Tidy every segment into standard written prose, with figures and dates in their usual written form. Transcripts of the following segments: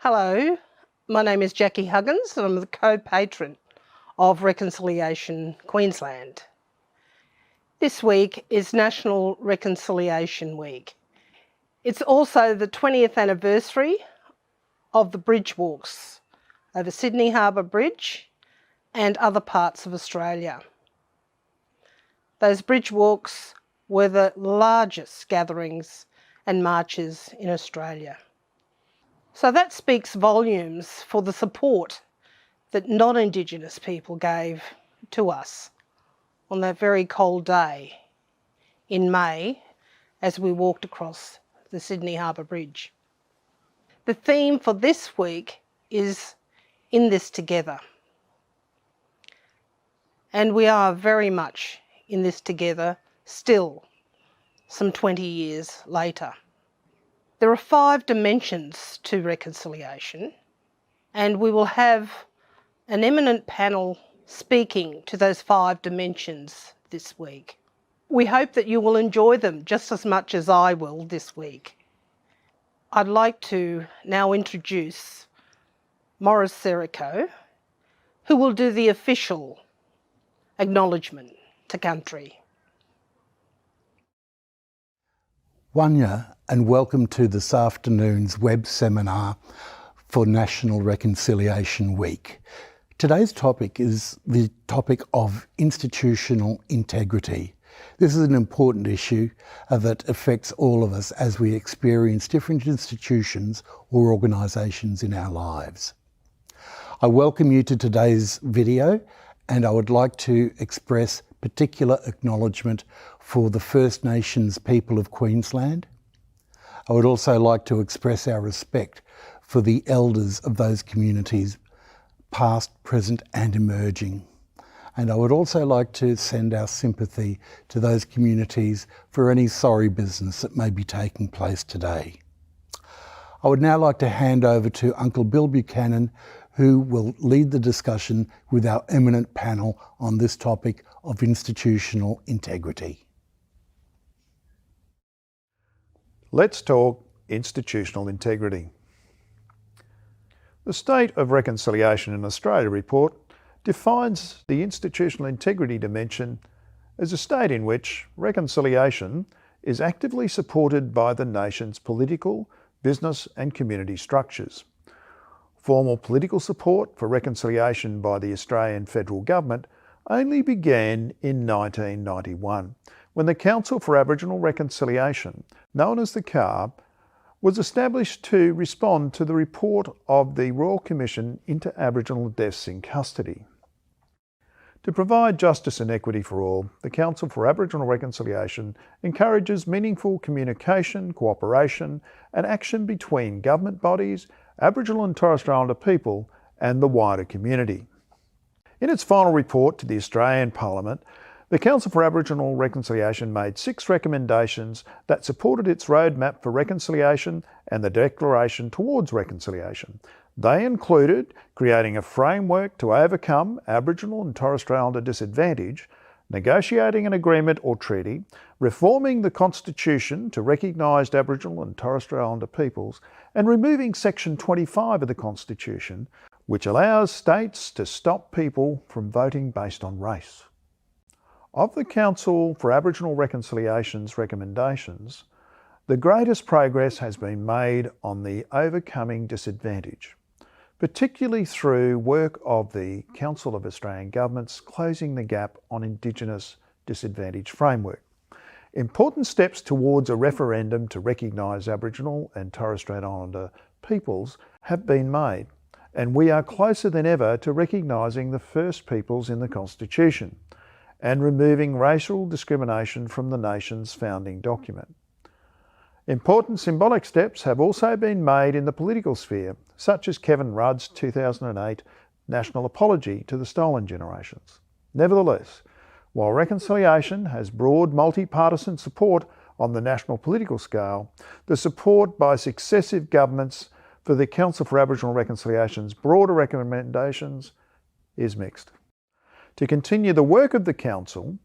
Hello, my name is Jackie Huggins and I'm the co-patron of Reconciliation Queensland. This week is National Reconciliation Week. It's also the 20th anniversary of the bridge walks over Sydney Harbour Bridge and other parts of Australia. Those bridge walks were the largest gatherings and marches in Australia. So that speaks volumes for the support that non-Indigenous people gave to us on that very cold day in May as we walked across the Sydney Harbour Bridge. The theme for this week is In This Together. And we are very much in this together still, some 20 years later. There are 5 dimensions to reconciliation, and we will have an eminent panel speaking to those 5 dimensions this week. We hope that you will enjoy them just as much as I will this week. I'd like to now introduce Morris Serico, who will do the official acknowledgement to country. Wanya, and welcome to this afternoon's web seminar for National Reconciliation Week. Today's topic is the topic of institutional integrity. This is an important issue that affects all of us as we experience different institutions or organisations in our lives. I welcome you to today's video, and I would like to express particular acknowledgement for the First Nations people of Queensland. I would also like to express our respect for the elders of those communities, past, present and emerging. And I would also like to send our sympathy to those communities for any sorry business that may be taking place today. I would now like to hand over to Uncle Bill Buchanan, who will lead the discussion with our eminent panel on this topic of institutional integrity. Let's talk institutional integrity. The State of Reconciliation in Australia report defines the institutional integrity dimension as a state in which reconciliation is actively supported by the nation's political, business and community structures. Formal political support for reconciliation by the Australian Federal Government only began in 1991, when the Council for Aboriginal Reconciliation, known as the CARB, was established to respond to the report of the Royal Commission into Aboriginal Deaths in Custody. To provide justice and equity for all, the Council for Aboriginal Reconciliation encourages meaningful communication, cooperation and action between government bodies, Aboriginal and Torres Strait Islander people and the wider community. In its final report to the Australian Parliament, the Council for Aboriginal Reconciliation made 6 recommendations that supported its roadmap for reconciliation and the Declaration towards Reconciliation. They included creating a framework to overcome Aboriginal and Torres Strait Islander disadvantage, negotiating an agreement or treaty, reforming the Constitution to recognise Aboriginal and Torres Strait Islander peoples, and removing Section 25 of the Constitution, which allows states to stop people from voting based on race. Of the Council for Aboriginal Reconciliation's recommendations, the greatest progress has been made on the overcoming disadvantage, particularly through work of the Council of Australian Governments closing the gap on Indigenous disadvantage framework. Important steps towards a referendum to recognise Aboriginal and Torres Strait Islander peoples have been made, and we are closer than ever to recognising the First Peoples in the Constitution and removing racial discrimination from the nation's founding document. Important symbolic steps have also been made in the political sphere, such as Kevin Rudd's 2008 national apology to the stolen generations. Nevertheless, while reconciliation has broad multi-partisan support on the national political scale, the support by successive governments for the Council for Aboriginal Reconciliation's broader recommendations is mixed. To continue the work of the Council,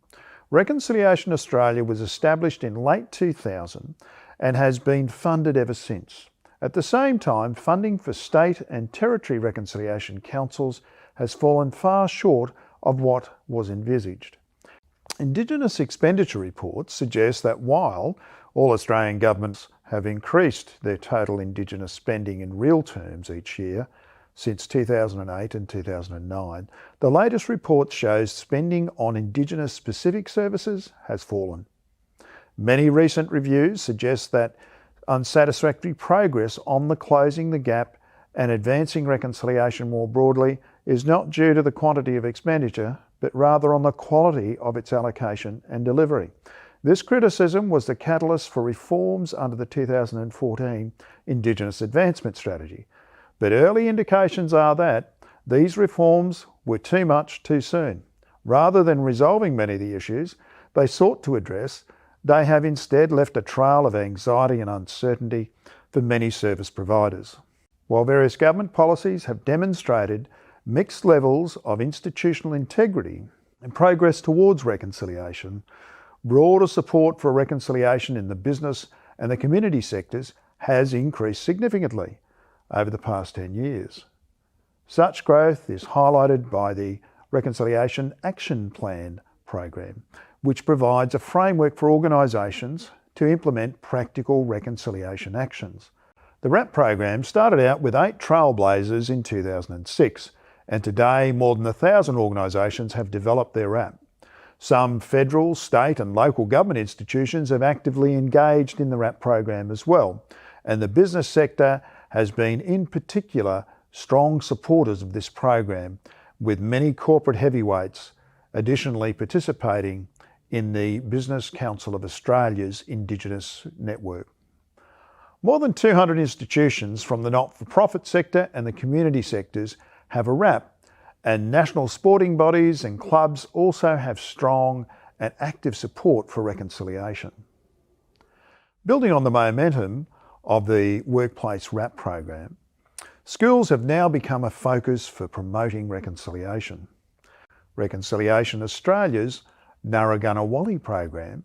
Reconciliation Australia was established in late 2000 and has been funded ever since. At the same time, funding for state and territory reconciliation councils has fallen far short of what was envisaged. Indigenous expenditure reports suggest that while all Australian governments have increased their total Indigenous spending in real terms each year since 2008 and 2009, the latest report shows spending on Indigenous specific services has fallen. Many recent reviews suggest that unsatisfactory progress on the closing the gap and advancing reconciliation more broadly is not due to the quantity of expenditure, but rather on the quality of its allocation and delivery. This criticism was the catalyst for reforms under the 2014 Indigenous Advancement Strategy. But early indications are that these reforms were too much too soon. Rather than resolving many of the issues they sought to address, they have instead left a trail of anxiety and uncertainty for many service providers. While various government policies have demonstrated mixed levels of institutional integrity and progress towards reconciliation, broader support for reconciliation in the business and the community sectors has increased significantly over the past 10 years. Such growth is highlighted by the Reconciliation Action Plan program, which provides a framework for organisations to implement practical reconciliation actions. The RAP program started out with 8 trailblazers in 2006, and today more than 1,000 organisations have developed their RAP. Some federal, state and local government institutions have actively engaged in the RAP program as well, and the business sector has been in particular strong supporters of this program, with many corporate heavyweights additionally participating in the Business Council of Australia's Indigenous network. More than 200 institutions from the not-for-profit sector and the community sectors have a RAP, and national sporting bodies and clubs also have strong and active support for reconciliation. Building on the momentum of the Workplace RAP program, schools have now become a focus for promoting reconciliation. Reconciliation Australia's Narragansett program,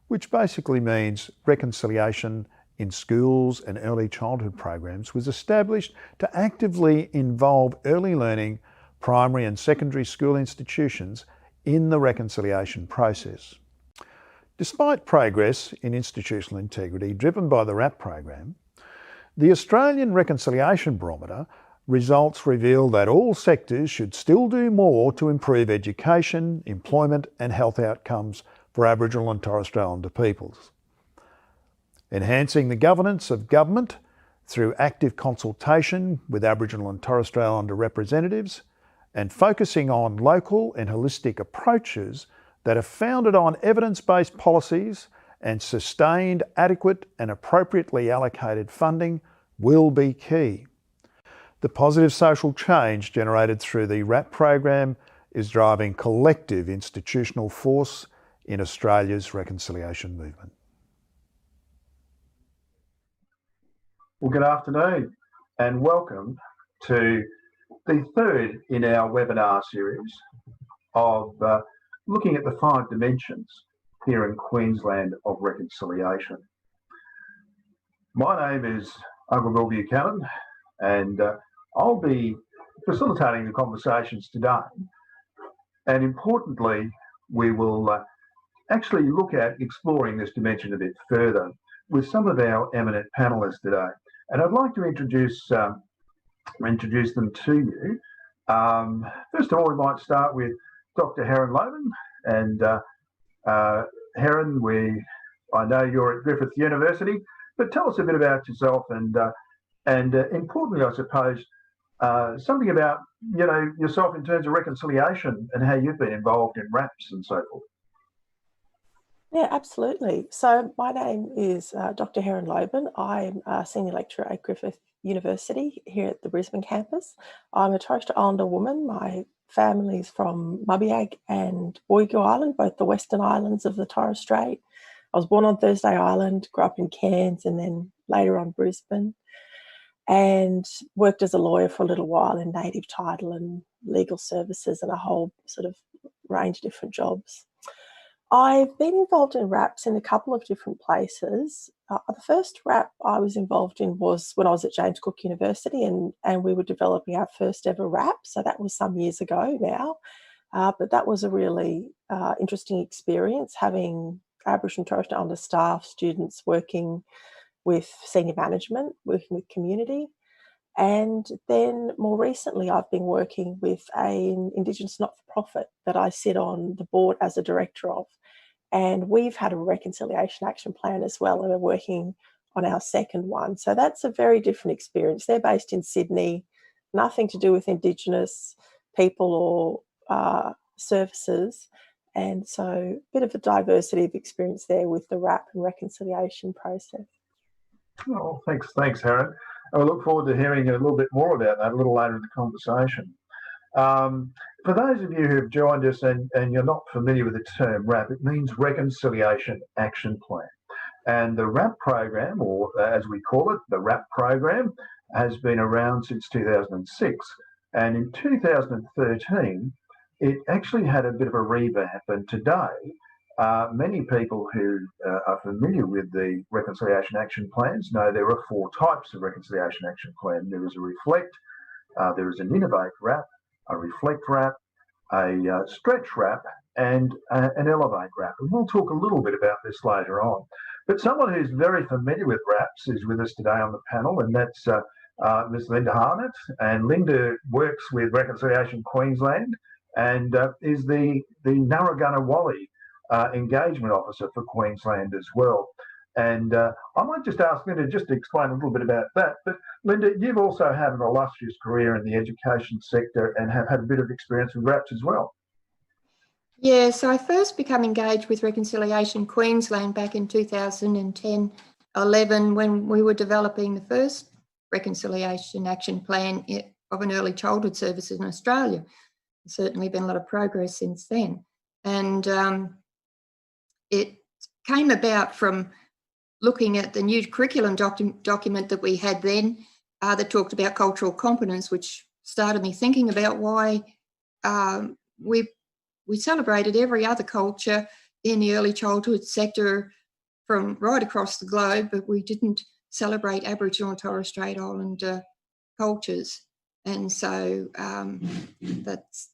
which basically means reconciliation in schools and early childhood programs, was established to actively involve early learning, primary and secondary school institutions in the reconciliation process. Despite progress in institutional integrity driven by the RAP program, the Australian Reconciliation Barometer results reveal that all sectors should still do more to improve education, employment and health outcomes for Aboriginal and Torres Strait Islander peoples. Enhancing the governance of government through active consultation with Aboriginal and Torres Strait Islander representatives, and focusing on local and holistic approaches that are founded on evidence-based policies and sustained, adequate and appropriately allocated funding will be key. The positive social change generated through the RAP program is driving collective institutional force in Australia's reconciliation movement. Well, good afternoon and welcome to the third in our webinar series of looking at the 5 dimensions here in Queensland of reconciliation. My name is Uncle Bill Buchanan, and I'll be facilitating the conversations today. And importantly, we will actually look at exploring this dimension a bit further with some of our eminent panellists today. And I'd like to introduce them to you. First of all, we might start with Dr. Heron Loban. And Heron, I know you're at Griffith University, but tell us a bit about yourself and importantly, I suppose, something about yourself in terms of reconciliation and how you've been involved in RAPs and so forth. Yeah, absolutely. So my name is Dr. Heron Loban. I'm a senior lecturer at Griffith University here at the Brisbane campus. I'm a Torres Strait Islander woman. My family's from Mubiag and Boigu Island, both the western islands of the Torres Strait. I was born on Thursday Island, grew up in Cairns and then later on Brisbane, and worked as a lawyer for a little while in native title and legal services and a whole sort of range of different jobs. I've been involved in RAPs in a couple of different places. The first RAP I was involved in was when I was at James Cook University, and we were developing our first ever RAP. So that was some years ago now. But that was a really interesting experience, having Aboriginal and Torres Strait Islander staff, students working with senior management, working with community. And then more recently, I've been working with an Indigenous not-for-profit that I sit on the board as a director of. And we've had a reconciliation action plan as well, and we're working on our second one. So that's a very different experience. They're based in Sydney, nothing to do with Indigenous people or services. And so a bit of a diversity of experience there with the RAP and reconciliation process. Oh, thanks, Helen. I look forward to hearing a little bit more about that a little later in the conversation. For those of you who have joined us and you're not familiar with the term RAP, it means Reconciliation Action Plan. And the RAP program, or as we call it, the RAP program, has been around since 2006. And in 2013, it actually had a bit of a revamp. And today, many people who are familiar with the Reconciliation Action Plans know there are 4 types of Reconciliation Action Plan. There is a Reflect, there is an Innovate RAP, a Reflect RAP, a Stretch RAP, and an Elevate RAP. And we'll talk a little bit about this later on. But someone who's very familiar with RAPs is with us today on the panel, and that's Ms. Linda Harnett. And Linda works with Reconciliation Queensland and is the Narragansett Engagement Officer for Queensland as well. And I might just ask Linda just to explain a little bit about that. But Linda, you've also had an illustrious career in the education sector and have had a bit of experience with RAPs as well. Yeah, so I first became engaged with Reconciliation Queensland back in 2010-11 when we were developing the first Reconciliation Action Plan of an early childhood services in Australia. There's certainly been a lot of progress since then. And it came about from looking at the new curriculum document that we had then that talked about cultural competence, which started me thinking about why we celebrated every other culture in the early childhood sector from right across the globe, but we didn't celebrate Aboriginal and Torres Strait Islander cultures. And so that's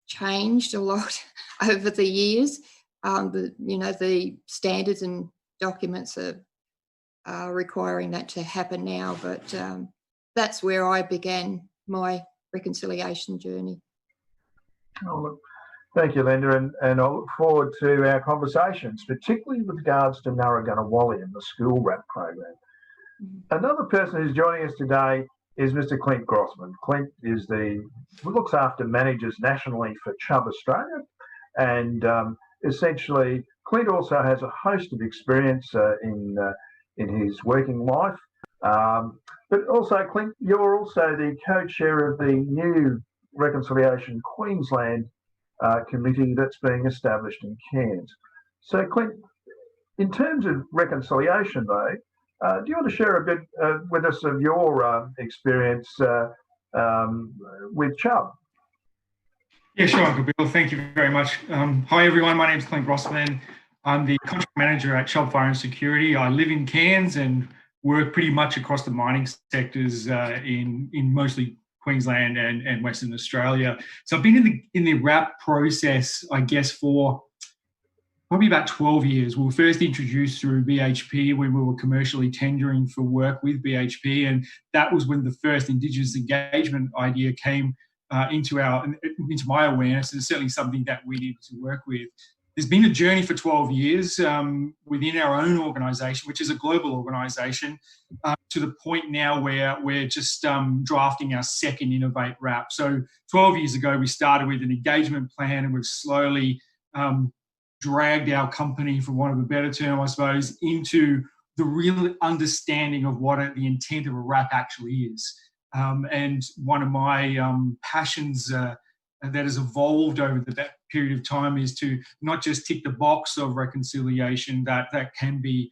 changed a lot over the years. The standards and documents are requiring that to happen now, but that's where I began my reconciliation journey. Oh, look, thank you, Linda, and I look forward to our conversations, particularly with regards to Narragansett and the school RAP program. Another person who's joining us today is Mr. Clint Grossman. Clint is looks after managers nationally for Chubb Australia, and essentially Clint also has a host of experience in his working life. But also, Clint, you're also the co-chair of the new Reconciliation Queensland committee that's being established in Cairns. So, Clint, in terms of reconciliation, though, do you want to share a bit with us of your experience with Chubb? Yeah, sure, Uncle Bill. Thank you very much. Hi, everyone. My name is Clint Grossman. I'm the contract manager at Chubb Fire and Security. I live in Cairns and work pretty much across the mining sectors in mostly Queensland and Western Australia. So I've been in the RAP process, I guess, for probably about 12 years. We were first introduced through BHP when we were commercially tendering for work with BHP, and that was when the first Indigenous engagement idea came into my awareness, and it's certainly something that we needed to work with. There's been a journey for 12 years within our own organisation, which is a global organisation, to the point now where we're just drafting our second Innovate RAP. So 12 years ago, we started with an engagement plan, and we've slowly dragged our company, for want of a better term, I suppose, into the real understanding of what the intent of a RAP actually is. And one of my passions that has evolved over that period of time is to not just tick the box of reconciliation that can be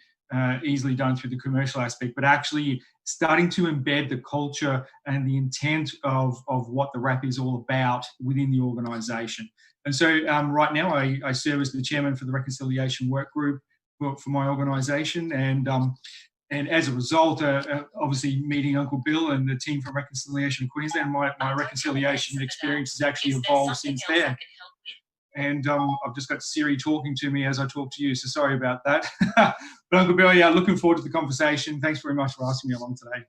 easily done through the commercial aspect, but actually starting to embed the culture and the intent of what the RAP is all about within the organisation. And so right now I serve as the chairman for the Reconciliation Work Group for my organisation, and as a result, obviously meeting Uncle Bill and the team from Reconciliation Queensland, my reconciliation experience has actually evolved since then. And I've just got Siri talking to me as I talk to you, so sorry about that. But Uncle Bill, yeah, looking forward to the conversation. Thanks very much for asking me along today.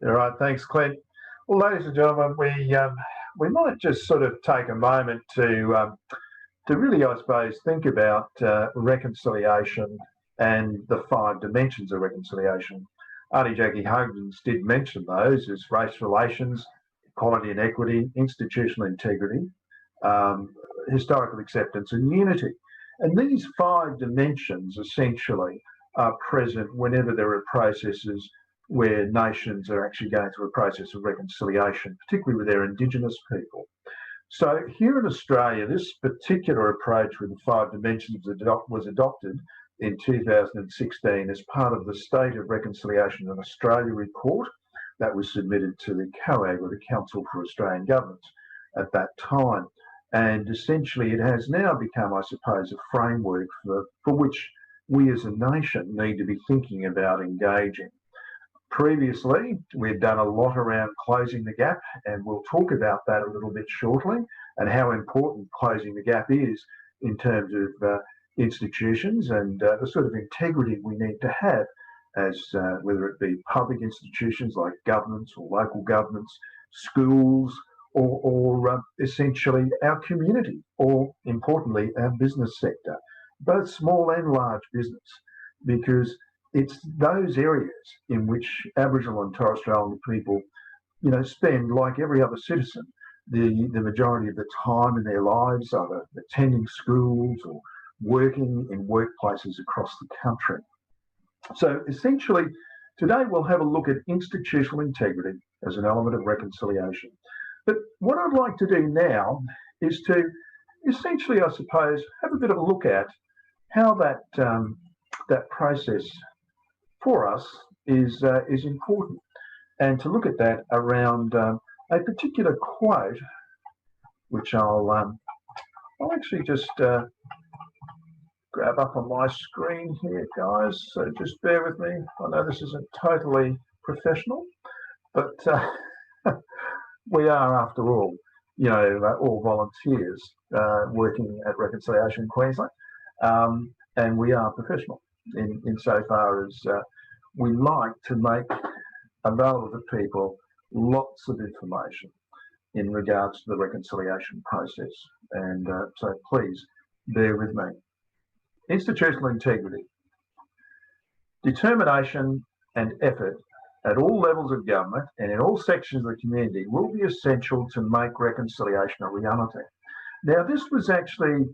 All right, thanks, Clint. Well, ladies and gentlemen, we might just sort of take a moment to really, I suppose, think about reconciliation and the 5 dimensions of reconciliation. Auntie Jackie Huggins did mention those as race relations, equality and equity, institutional integrity, historical acceptance and unity. And these 5 dimensions essentially are present whenever there are processes where nations are actually going through a process of reconciliation, particularly with their Indigenous people. So here in Australia, this particular approach with the 5 dimensions was adopted in 2016 as part of the State of Reconciliation in Australia report that was submitted to the COAG, or the Council for Australian Governments, at that time. And essentially it has now become, I suppose, a framework for which we as a nation need to be thinking about engaging. Previously, we've done a lot around closing the gap, and we'll talk about that a little bit shortly, and how important closing the gap is in terms of institutions and the sort of integrity we need to have as whether it be public institutions like governments or local governments, schools, or essentially our community, or importantly, our business sector, both small and large business, because it's those areas in which Aboriginal and Torres Strait Islander people, spend, like every other citizen, the majority of the time in their lives, either attending schools or working in workplaces across the country. So essentially, today we'll have a look at institutional integrity as an element of reconciliation. But what I'd like to do now is to essentially, I suppose, have a bit of a look at how that process for us is important, and to look at that around a particular quote, which I'll actually just grab up on my screen here, guys. So just bear with me. I know this isn't totally professional, but we are, after all, all volunteers working at Reconciliation Queensland, and we are professional in so far as we like to make available to people lots of information in regards to the reconciliation process. And so please bear with me. Institutional integrity. Determination and effort at all levels of government and in all sections of the community will be essential to make reconciliation a reality. Now, this was actually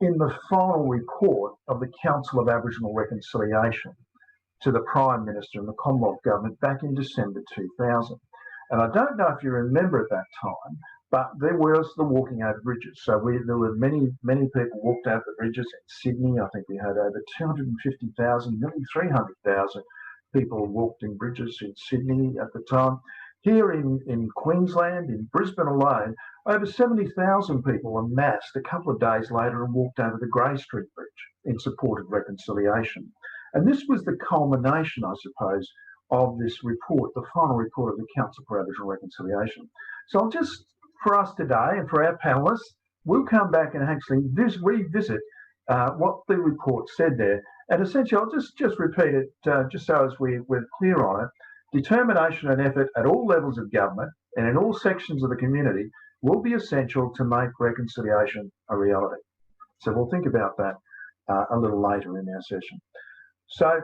in the final report of the Council of Aboriginal Reconciliation to the Prime Minister and the Commonwealth Government back in December 2000. And I don't know if you remember at that time, but there was the walking over bridges. So there were many people walked over the bridges in Sydney. I think we had over 250,000, nearly 300,000 people walked in bridges in Sydney at the time. Here in Queensland, in Brisbane alone, over 70,000 people amassed a couple of days later and walked over the Grey Street Bridge in support of reconciliation. And this was the culmination, I suppose, of this report, the final report of the Council for Aboriginal Reconciliation. So I'll just, for us today and for our panellists, we'll come back and actually revisit what the report said there. And essentially, I'll just repeat it just so as we're clear on it. Determination and effort at all levels of government and in all sections of the community will be essential to make reconciliation a reality. So we'll think about that a little later in our session. So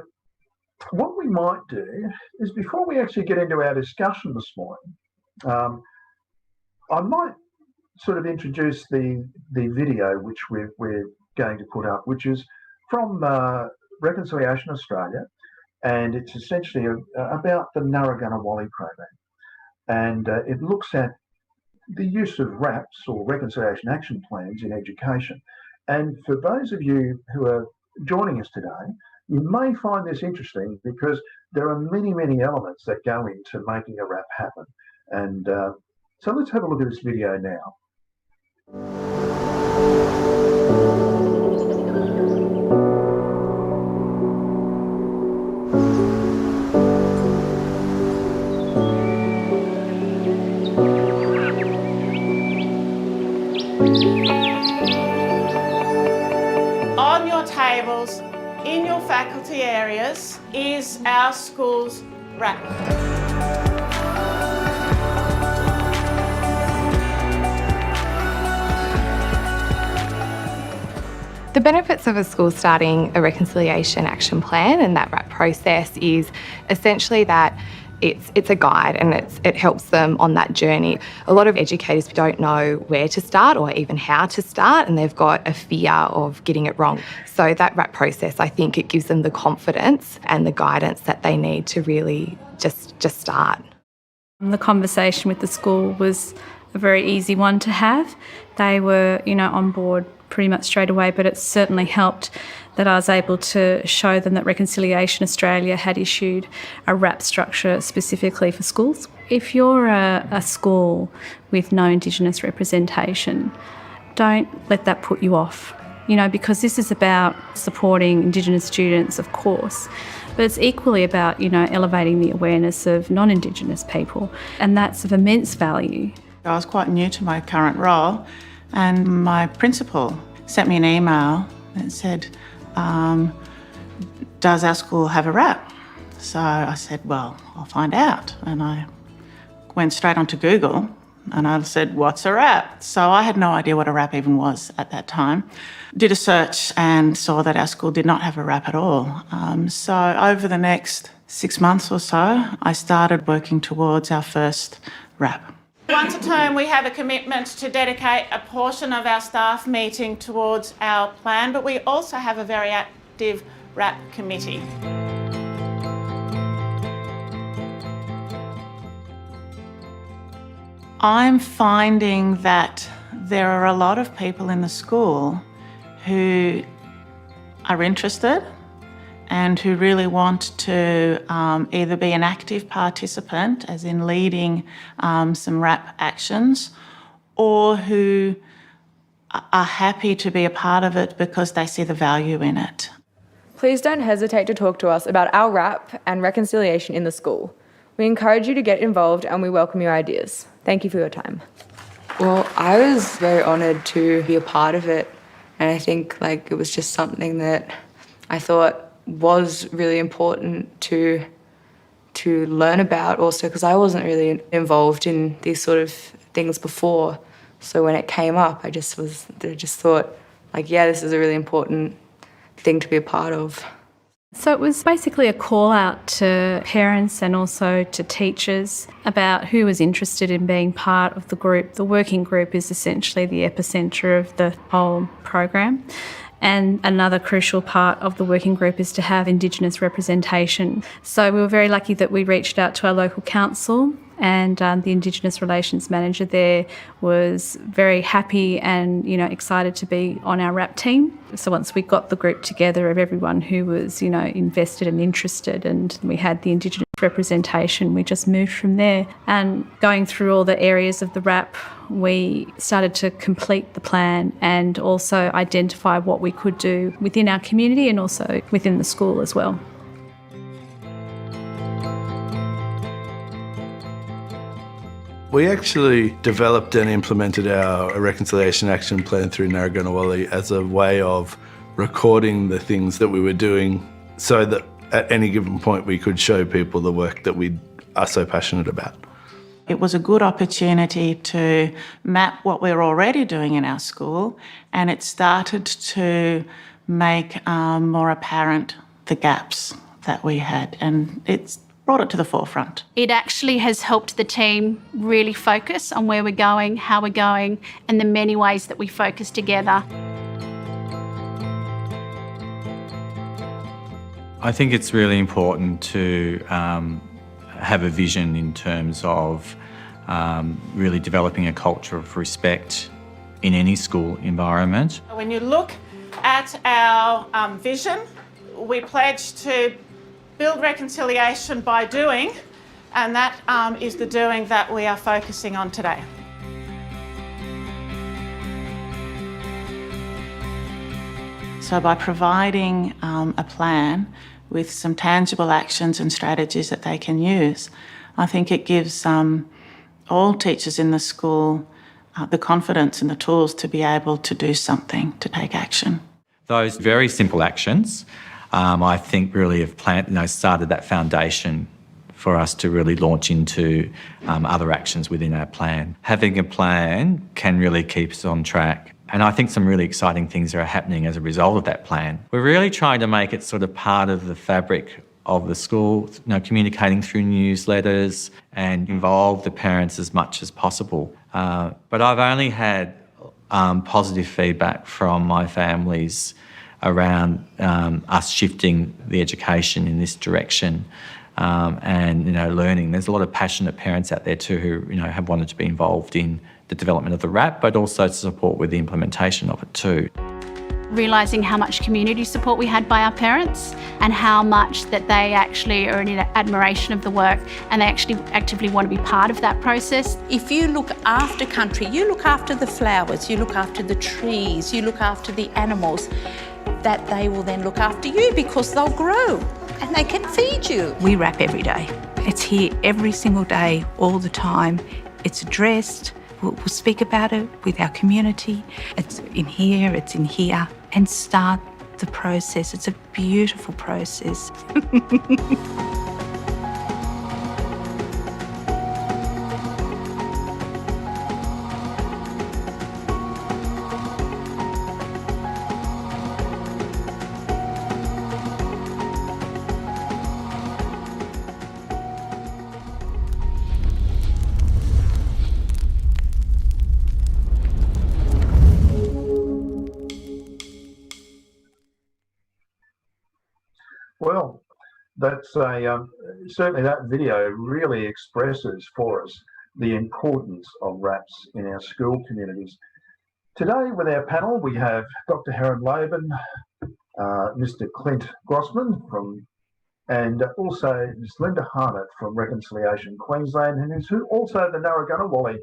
what we might do is, before we actually get into our discussion this morning, I might sort of introduce the video which we're going to put up, which is from Reconciliation Australia, and it's essentially about the Narragansett program, and it looks at the use of RAPs, or Reconciliation Action Plans, in education. And for those of you who are joining us today, you may find this interesting because there are many elements that go into making a RAP happen. And so let's have a look at this video now. On your tables, in your faculty areas, is our school's RAP. The benefits of a school starting a reconciliation action plan and that RAP process is essentially that it's a guide and it helps them on that journey. A lot of educators don't know where to start or even how to start, and they've got a fear of getting it wrong. So that RAP process, I think it gives them the confidence and the guidance that they need to really just start. The conversation with the school was a very easy one to have. They were, on board pretty much straight away, but it certainly helped that I was able to show them that Reconciliation Australia had issued a RAP structure specifically for schools. If you're a school with no Indigenous representation, don't let that put you off, because this is about supporting Indigenous students, of course, but it's equally about, elevating the awareness of non-Indigenous people, and that's of immense value. I was quite new to my current role, and my principal sent me an email that said, does our school have a RAP? So I said, well, I'll find out. And I went straight onto Google and I said, what's a RAP? So I had no idea what a RAP even was at that time. Did a search and saw that our school did not have a RAP at all. So over the next 6 months or so, I started working towards our first RAP. Once a term, we have a commitment to dedicate a portion of our staff meeting towards our plan, but we also have a very active RAP committee. I'm finding that there are a lot of people in the school who are interested and who really want to either be an active participant, as in leading some RAP actions, or who are happy to be a part of it because they see the value in it. Please don't hesitate to talk to us about our RAP and reconciliation in the school. We encourage you to get involved and we welcome your ideas. Thank you for your time. Well, I was very honoured to be a part of it, and I think it was just something that I thought was really important to learn about, also because I wasn't really involved in these sort of things before. So when it came up, I just thought, this is a really important thing to be a part of. So it was basically a call out to parents and also to teachers about who was interested in being part of the group. The working group is essentially the epicentre of the whole program. And another crucial part of the working group is to have Indigenous representation. So we were very lucky that we reached out to our local council, and the Indigenous Relations Manager there was very happy and excited to be on our RAP team. So once we got the group together of everyone who was invested and interested, and we had the Indigenous representation, we just moved from there. And going through all the areas of the RAP, we started to complete the plan and also identify what we could do within our community and also within the school as well. We actually developed and implemented our Reconciliation Action Plan through Narragansett as a way of recording the things that we were doing so that at any given point we could show people the work that we are so passionate about. It was a good opportunity to map what we're already doing in our school, and it started to make more apparent the gaps that we had, and it's brought it to the forefront. It actually has helped the team really focus on where we're going, how we're going, and the many ways that we focus together. I think it's really important to have a vision in terms of really developing a culture of respect in any school environment. When you look at our vision, we pledge to build reconciliation by doing, and that is the doing that we are focusing on today. So by providing a plan with some tangible actions and strategies that they can use, I think it gives all teachers in the school the confidence and the tools to be able to do something, to take action. Those very simple actions, I think, really have started that foundation for us to really launch into other actions within our plan. Having a plan can really keep us on track. And I think some really exciting things are happening as a result of that plan. We're really trying to make it sort of part of the fabric of the school, communicating through newsletters and involve the parents as much as possible. But I've only had positive feedback from my families around us shifting the education in this direction. And learning. There's a lot of passionate parents out there too who have wanted to be involved in the development of the RAP, but also to support with the implementation of it too. Realising how much community support we had by our parents and how much that they actually are in admiration of the work and they actually actively want to be part of that process. If you look after country, you look after the flowers, you look after the trees, you look after the animals, that they will then look after you because they'll grow and they can feed you. We RAP every day. It's here every single day, all the time. It's addressed. We'll speak about it with our community. It's in here, it's in here, and start the process. It's a beautiful process. Well, that's certainly that video really expresses for us the importance of RAPs in our school communities. Today with our panel we have Dr. Heren Loban, Mr. Clint Grossman and also Ms. Linda Harnett from Reconciliation Queensland, and who's also the Narragansett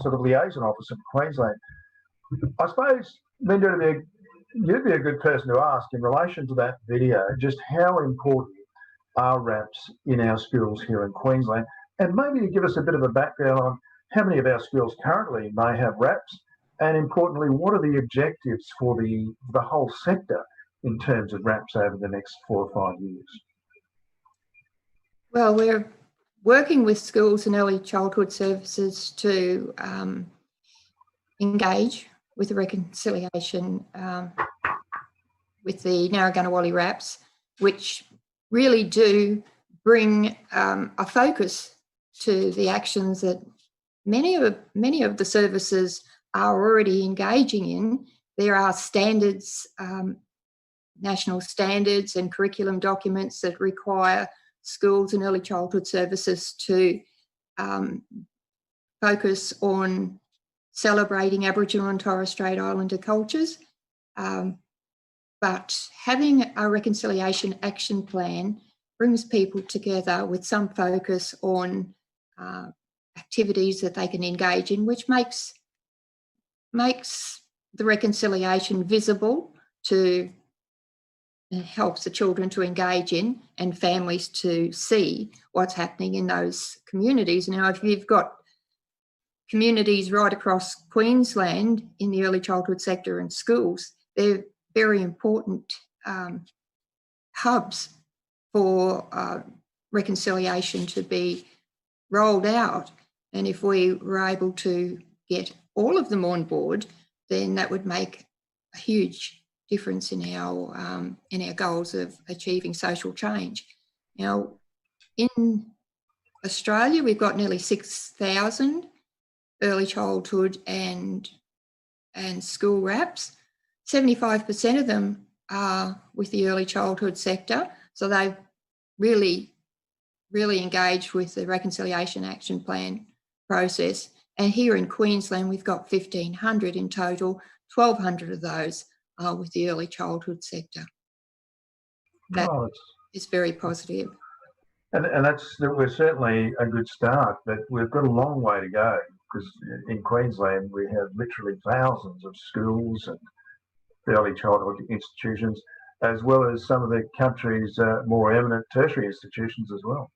sort of liaison officer for Queensland. I suppose, Linda, you'd be a good person to ask in relation to that video, just how important are RAPs in our schools here in Queensland, and maybe to give us a bit of a background on how many of our schools currently may have RAPs, and importantly, what are the objectives for the whole sector in terms of RAPs over the next 4 or 5 years? Well, we're working with schools and early childhood services to engage with the reconciliation with the Narragansett RAPs, which really do bring a focus to the actions that many of the services are already engaging in. There are standards, national standards and curriculum documents that require schools and early childhood services to focus on celebrating Aboriginal and Torres Strait Islander cultures. But having a reconciliation action plan brings people together with some focus on activities that they can engage in, which makes the reconciliation visible to helps the children to engage in and families to see what's happening in those communities. Now, if you've got communities right across Queensland in the early childhood sector and schools, they're very important hubs for reconciliation to be rolled out. And if we were able to get all of them on board, then that would make a huge difference in our goals of achieving social change. Now, in Australia, we've got nearly 6,000 early childhood and school RAPs. 75% of them are with the early childhood sector, so they've really engaged with the Reconciliation Action Plan process. And here in Queensland, we've got 1,500 in total. 1,200 of those are with the early childhood sector. That is very positive. And we're certainly a good start, but we've got a long way to go, because in Queensland we have literally thousands of schools and the early childhood institutions, as well as some of the country's more eminent tertiary institutions as well.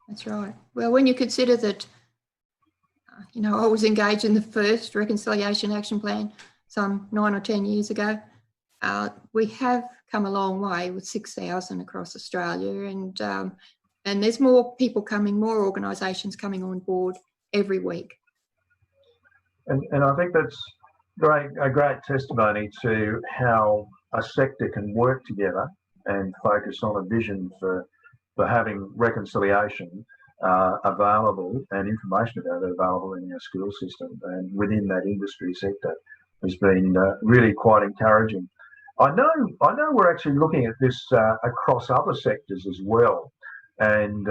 That's right. Well, when you consider that, I was engaged in the first Reconciliation Action Plan some 9 or 10 years ago, we have come a long way with 6,000 across Australia, and there's more people coming, more organisations coming on board every week. And I think that's a great testimony to how a sector can work together and focus on a vision for having reconciliation available and information about it available in our school system and within that industry sector has been really quite encouraging. I know we're actually looking at this across other sectors as well, and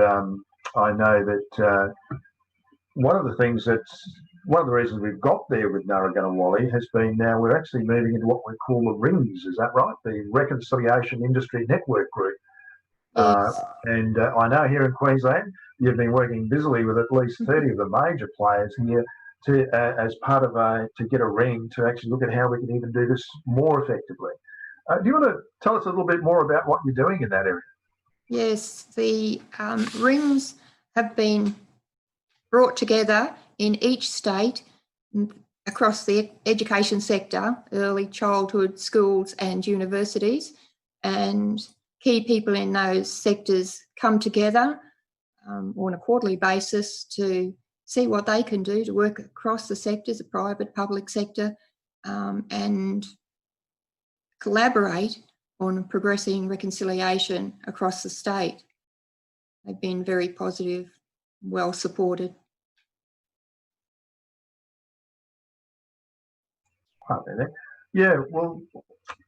I know that one of the reasons we've got there with Narragansett has been now we're actually moving into what we call the RINGS, is that right? The Reconciliation Industry Network Group. Yes. And I know here in Queensland, you've been working busily with at least 30 of the major players here as part of to get a ring to actually look at how we can even do this more effectively. Do you want to tell us a little bit more about what you're doing in that area? Yes, the rings have been brought together in each state across the education sector, early childhood, schools and universities, and key people in those sectors come together on a quarterly basis to see what they can do to work across the sectors, the private, public sector, and collaborate on progressing reconciliation across the state. They've been very positive, well supported. Yeah, well,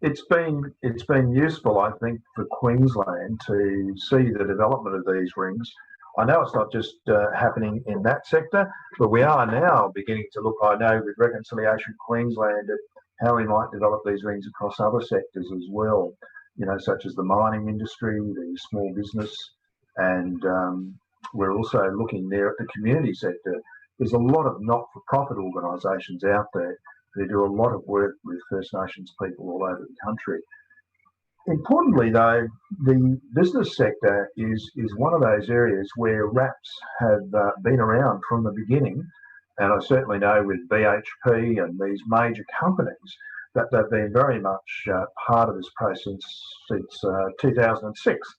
it's been useful, I think, for Queensland to see the development of these rings. I know it's not just happening in that sector, but we are now beginning to look, I know, with Reconciliation Queensland at how we might develop these rings across other sectors as well, such as the mining industry, the small business, and we're also looking there at the community sector. There's a lot of not-for-profit organisations out there who do a lot of work with First Nations people all over the country. Importantly, though, the business sector is one of those areas where RAPs have been around from the beginning. And I certainly know with BHP and these major companies that they've been very much part of this process since 2006.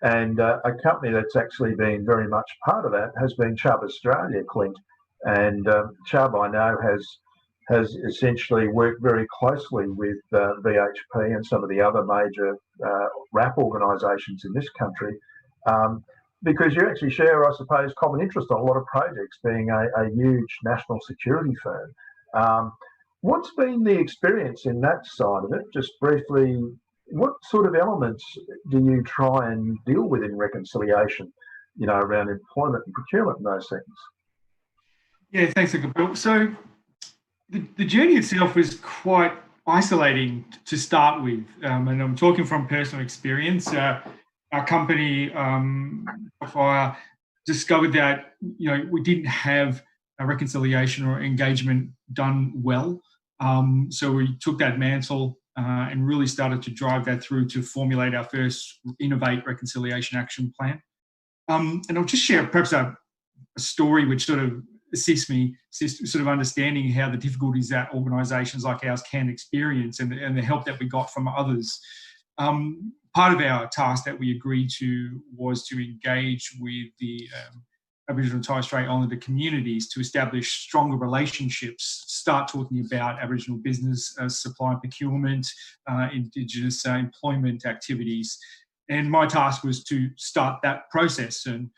And a company that's actually been very much part of that has been Chubb Australia, Clint. And Chubb, I know, has essentially worked very closely with BHP and some of the other major RAP organisations in this country, because you actually share, I suppose, common interest on a lot of projects, being a huge national security firm. What's been the experience in that side of it? Just briefly, what sort of elements do you try and deal with in reconciliation, around employment and procurement and those things? Yeah, thanks, Uncle Bill. So the journey itself was quite isolating to start with, and I'm talking from personal experience. Our company, Fire, discovered that we didn't have a reconciliation or engagement done well. So we took that mantle and really started to drive that through to formulate our first Innovate Reconciliation Action Plan. And I'll just share perhaps a story which sort of assists me sort of understanding how the difficulties that organisations like ours can experience and the help that we got from others. Part of our task that we agreed to was to engage with the Aboriginal and Torres Strait Islander communities to establish stronger relationships, start talking about Aboriginal business, supply and procurement, Indigenous employment activities. And my task was to start that process. And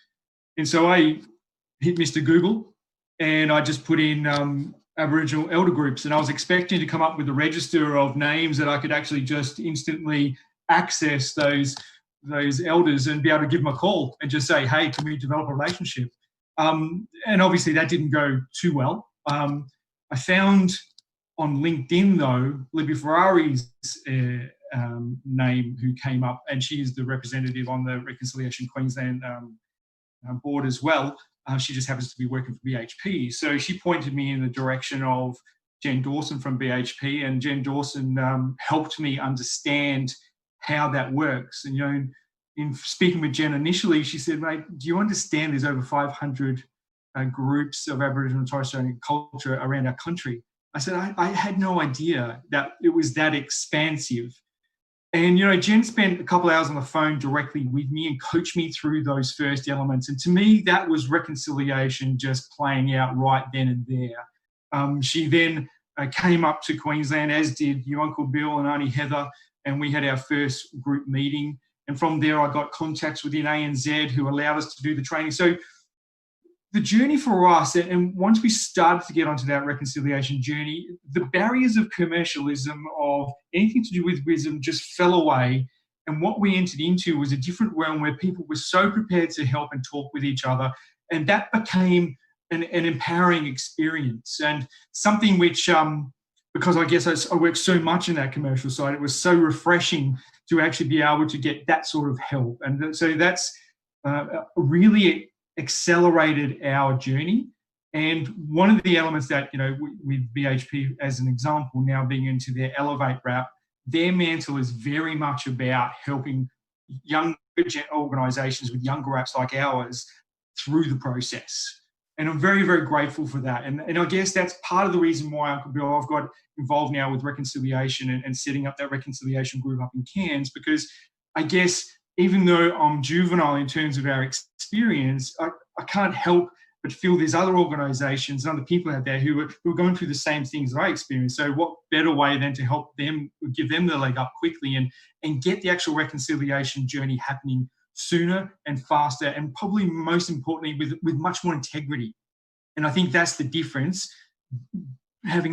so I hit Mr. Google and I just put in Aboriginal elder groups, and I was expecting to come up with a register of names that I could actually just instantly access those elders and be able to give them a call and just say, hey, can we develop a relationship? And obviously that didn't go too well. I found on LinkedIn, though, Libby Ferrari's name who came up, and she is the representative on the Reconciliation Queensland board as well. She just happens to be working for BHP. So she pointed me in the direction of Jen Dawson from BHP, and Jen Dawson helped me understand how that works. And, you know, in speaking with Jen initially, she said, mate, do you understand there's over 500 groups of Aboriginal and Torres Strait Islander culture around our country? I said, I had no idea that it was that expansive. And, you know, Jen spent a couple of hours on the phone directly with me and coached me through those first elements. And to me, that was reconciliation just playing out right then and there. She then came up to Queensland, as did your Uncle Bill and Auntie Heather, and we had our first group meeting. And from there, I got contacts within ANZ who allowed us to do the training. So the journey for us, and once we started to get onto that reconciliation journey, the barriers of commercialism, of anything to do with wisdom, just fell away. And what we entered into was a different realm where people were so prepared to help and talk with each other. And that became an empowering experience, and something which, because I guess I worked so much in that commercial side, it was so refreshing to actually be able to get that sort of help. And so that's really accelerated our journey. And one of the elements that, you know, with BHP as an example, now being into their Elevate RAP, their mantle is very much about helping younger organisations with younger RAPs like ours through the process. And I'm very, very grateful for that. And I guess that's part of the reason why, Uncle Bill, I've got involved now with reconciliation and setting up that reconciliation group up in Cairns, because I guess even though I'm juvenile in terms of our experience, I can't help but feel there's other organisations and other people out there who are going through the same things that I experienced. So what better way than to help them, give them the leg up quickly and get the actual reconciliation journey happening sooner and faster, and probably most importantly with much more integrity. And I think that's the difference, having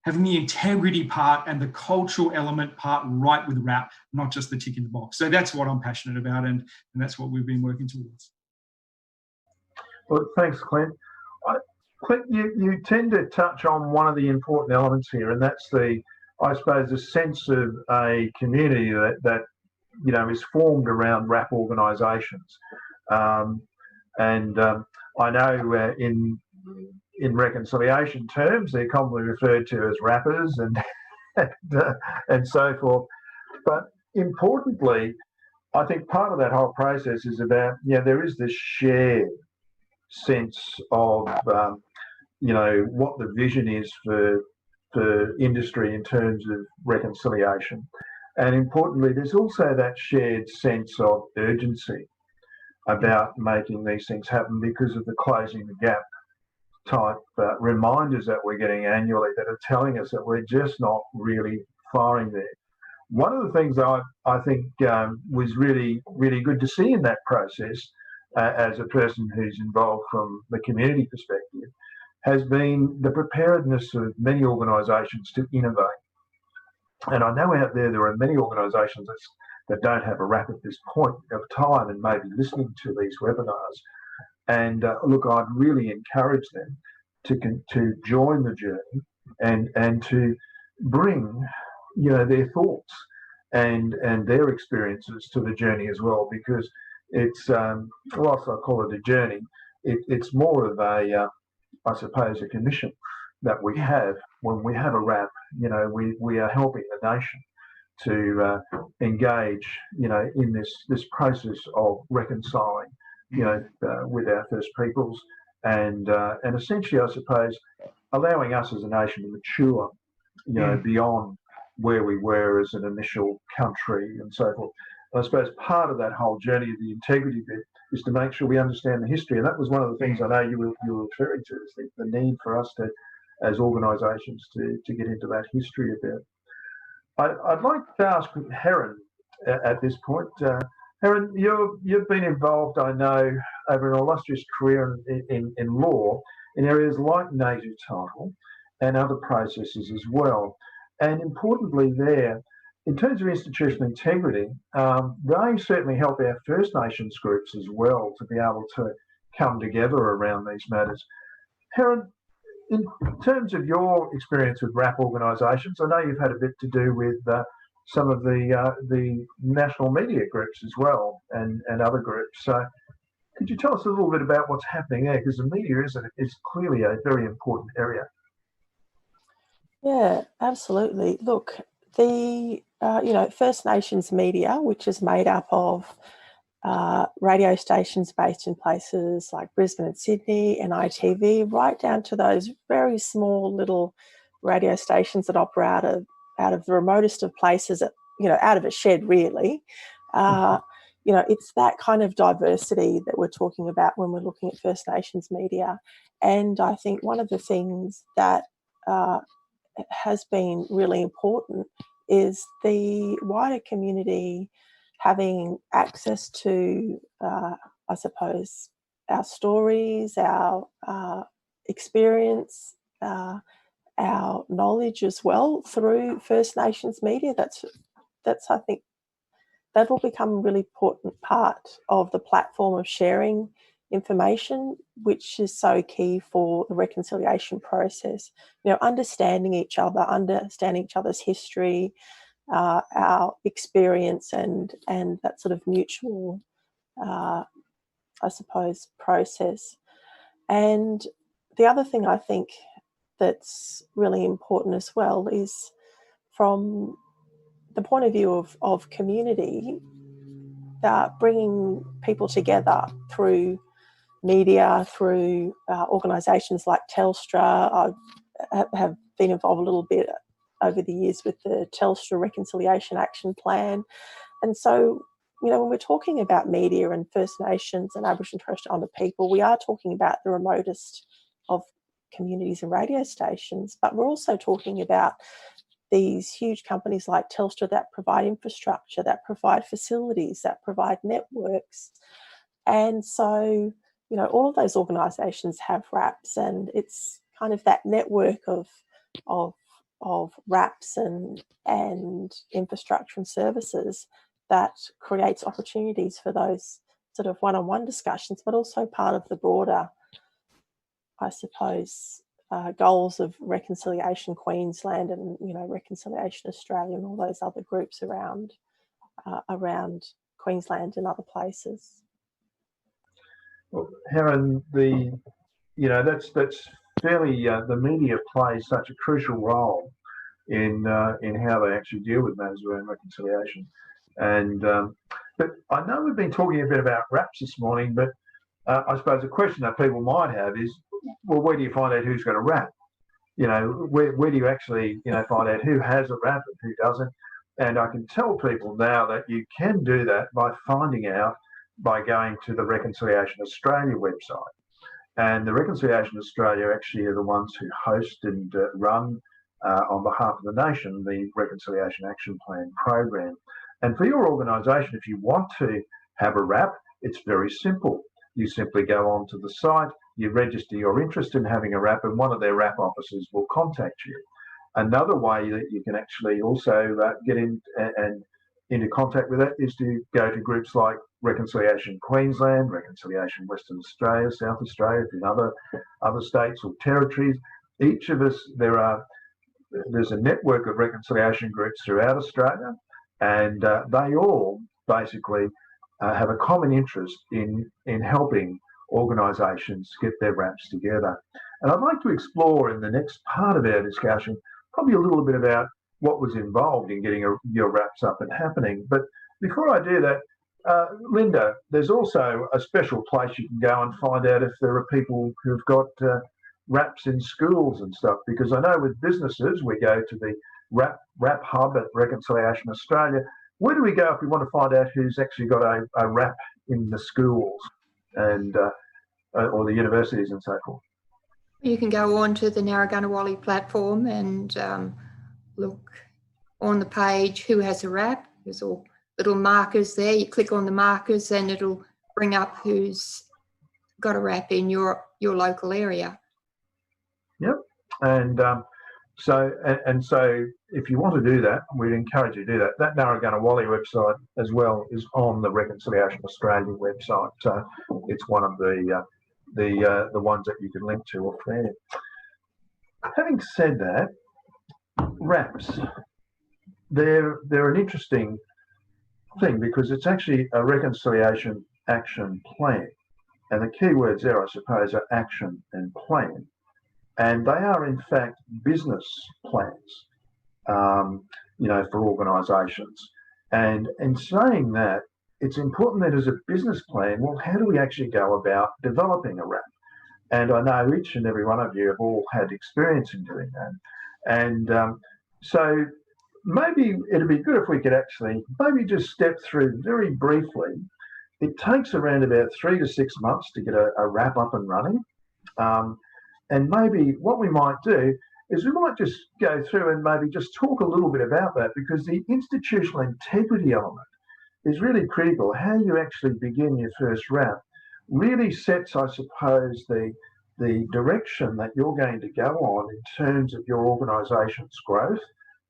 the integrity part and the cultural element part right with RAP, not just the tick in the box. So that's what I'm passionate about, and that's what we've been working towards. Well, thanks, Clint. Clint, you tend to touch on one of the important elements here, and that's I suppose, the sense of a community that you know is formed around RAP organisations. I know in reconciliation terms, they're commonly referred to as rappers and so forth. But importantly, I think part of that whole process is about, there is this shared sense of, what the vision is for industry in terms of reconciliation. And importantly, there's also that shared sense of urgency about making these things happen because of the closing the gap type reminders that we're getting annually that are telling us that we're just not really firing there. One of the things I think was really, really good to see in that process as a person who's involved from the community perspective has been the preparedness of many organisations to innovate. And I know out there are many organisations that don't have a RAP at this point of time and may be listening to these webinars. And look, I'd really encourage them to join the journey and to bring, their thoughts and their experiences to the journey as well, because it's, whilst I call it a journey, it's more of a, I suppose, a commission that we have when we have a RAP. We are helping the nation to engage, in this process of reconciling, with our First Peoples, and essentially, I suppose, allowing us as a nation to mature, beyond where we were as an initial country and so forth. And I suppose part of that whole journey of the integrity bit is to make sure we understand the history, and that was one of the things I know you were referring to, is the need for us to, as organisations, to get into that history a bit. I'd like to ask Heron at this point. Heron, you've been involved, I know, over an illustrious career in law in areas like native title and other processes as well. And importantly there, in terms of institutional integrity, they certainly help our First Nations groups as well to be able to come together around these matters. Heron, in terms of your experience with RAP organisations, I know you've had a bit to do with some of the national media groups as well and other groups. So could you tell us a little bit about what's happening there? Because the media is clearly a very important area. Yeah, absolutely. Look, the First Nations media, which is made up of radio stations based in places like Brisbane and Sydney and ITV, right down to those very small little radio stations that operate out of the remotest of places, out of a shed, really. It's that kind of diversity that we're talking about when we're looking at First Nations media. And I think one of the things that has been really important is the wider community having access to, I suppose, our stories, our experience, our knowledge as well through First Nations media. That's I think that will become a really important part of the platform of sharing information, which is so key for the reconciliation process. Understanding each other, understanding each other's history, our experience, and that sort of mutual, I suppose, process. And the other thing I think that's really important as well is from the point of view of community, bringing people together through media, through organisations like Telstra. I have been involved a little bit over the years with the Telstra Reconciliation Action Plan. And so, when we're talking about media and First Nations and Aboriginal and Torres Strait Islander people, we are talking about the remotest of communities and radio stations, but we're also talking about these huge companies like Telstra that provide infrastructure, that provide facilities, that provide networks. And so, all of those organisations have RAPs, and it's kind of that network of RAPs and infrastructure and services that creates opportunities for those sort of one-on-one discussions, but also part of the broader, I suppose, goals of Reconciliation Queensland and Reconciliation Australia and all those other groups around Queensland and other places. Well, Helen, that's fairly. The media plays such a crucial role in how they actually deal with matters around reconciliation. And but I know we've been talking a bit about RAPs this morning, but I suppose a question that people might have is, well, where do you find out who's got a RAP? Where do you actually find out who has a RAP and who doesn't? And I can tell people now that you can do that by finding out by going to the Reconciliation Australia website. And the Reconciliation Australia actually are the ones who host and run on behalf of the nation the Reconciliation Action Plan program. And for your organisation, if you want to have a RAP, it's very simple. You simply go onto the site, you register your interest in having a RAP, and one of their RAP officers will contact you. Another way that you can actually also get in and into contact with that is to go to groups like Reconciliation Queensland, Reconciliation Western Australia, South Australia, in other states or territories. Each of us, there's a network of reconciliation groups throughout Australia, and they all basically have a common interest in helping organisations get their RAPs together. And I'd like to explore in the next part of our discussion probably a little bit about what was involved in getting your RAPs up and happening. But before I do that, Linda, there's also a special place you can go and find out if there are people who've got RAPs in schools and stuff, because I know with businesses we go to the RAP hub at Reconciliation Australia. Where do we go if we want to find out who's actually got a RAP in the schools and or the universities and so forth? You can go on to the Narragansett platform and look on the page who has a RAP. There's all little markers there. You click on the markers and it'll bring up who's got a RAP in your local area. Yep. And so if you want to do that, we'd encourage you to do that. That Narragansett website as well is on the Reconciliation Australia website. So it's one of the ones that you can link to off there. Having said that, RAPs, they're an interesting thing because it's actually a reconciliation action plan. And the key words there, I suppose, are action and plan. and they are in fact business plans, for organisations. And in saying that, it's important that as a business plan, well, how do we actually go about developing a RAP? And I know each and every one of you have all had experience in doing that. And so maybe it'd be good if we could actually maybe just step through very briefly. It takes around about 3 to 6 months to get a RAP up and running. And maybe what we might do is we might just go through and maybe just talk a little bit about that, because the institutional integrity element is really critical. How you actually begin your first RAP really sets, I suppose, the direction that you're going to go on in terms of your organisation's growth